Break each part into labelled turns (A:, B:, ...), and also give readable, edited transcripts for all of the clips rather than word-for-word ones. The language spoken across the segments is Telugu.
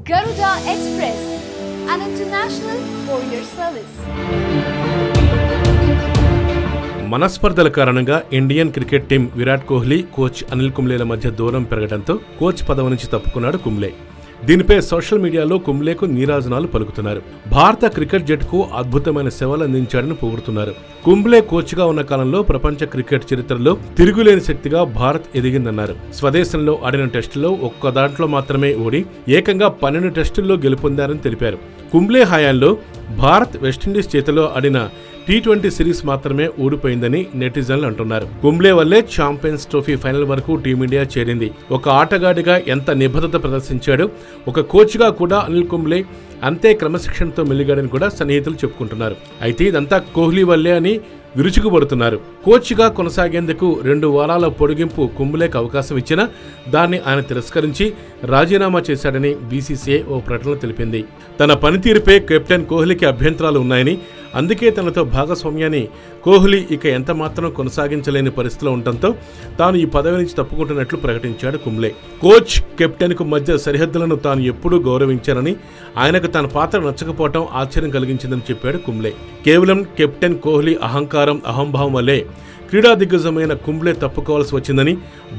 A: Garuda Express, an international courier service.
B: మనస్పర్ధల కారణంగా Indian cricket team Virat Kohli, coach Anil కుంబ్లేల మధ్య దూరం పెరగడంతో కోచ్ పదవి నుంచి తప్పుకున్నాడు కుంబ్లే. దీనిపై సోషల్ మీడియాలో కుంబ్లేకు నీరాజనాలు పలుకుతున్నారు. భారత క్రికెట్ జట్టుకు అద్భుతమైన సేవలు అందించాడని పొగుడుతున్నారు. కుంబ్లే కోచ్గా ఉన్న కాలంలో ప్రపంచ క్రికెట్ చరిత్రలో తిరుగులేని శక్తిగా భారత్ ఎదిగిందన్నారు. స్వదేశంలో ఆడిన టెస్టుల్లో ఒక్క దాంట్లో మాత్రమే ఓడి ఏకంగా 12 టెస్టుల్లో గెలుపొందారని తెలిపారు. కుంబ్లే హయాంలో భారత్ వెస్టిండీస్ చేతిలో ఆడిన T20 సిరీస్ మాత్రమే ఓడిపోయిందని నెటిజన్లు అంటున్నారు. కుంబ్లే వల్లే ఛాంపియన్స్ ట్రోఫీ ఫైనల్ వరకు టీమిండియా చేరింది. ఒక ఆటగాడిగా ఎంత నిబద్ధత ప్రదర్శించాడో, ఒక కోచ్గా కూడా అనిల్ కుంబ్లే అంతే క్రమశిక్షణతో మెలిగాడని కూడా సన్నిహితులు చెప్పుకుంటున్నారు. అయితే ఇదంతా కోహ్లీ వల్లే అని విరుచుకుపడుతున్నారు. కోచ్గా కొనసాగేందుకు 2 వారాల పొడిగింపు కుంబ్లేకు అవకాశం ఇచ్చినా దాన్ని ఆయన తిరస్కరించి రాజీనామా చేశాడని BCCI ఓ ప్రకటనలో తెలిపింది. తన పనితీరుపై కెప్టెన్ కోహ్లీకి అభ్యంతరాలు ఉన్నాయని, అందుకే తనతో భాగస్వామ్యాన్ని కోహ్లీ ఇక ఎంత మాత్రం కొనసాగించలేని పరిస్థితిలో ఉండటంతో తాను ఈ పదవి నుంచి తప్పుకుంటున్నట్లు ప్రకటించాడు కుంబ్లే. కోచ్, కెప్టెన్కు మధ్య సరిహద్దులను తాను ఎప్పుడూ గౌరవించానని, ఆయనకు తన పాత్ర నచ్చకపోవడం ఆశ్చర్యం కలిగించిందని చెప్పాడు కుంబ్లే. కేవలం కెప్టెన్ కోహ్లీ అహంకారం, అహంభావం వల్లే క్రీడా దిగ్గజమైన కుంబ్లే తప్పుకోవాల్సి వచ్చిందని,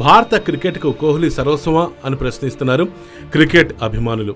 B: భారత క్రికెట్కు కోహ్లీ సర్వస్వమా అని ప్రశ్నిస్తున్నారు క్రికెట్ అభిమానులు.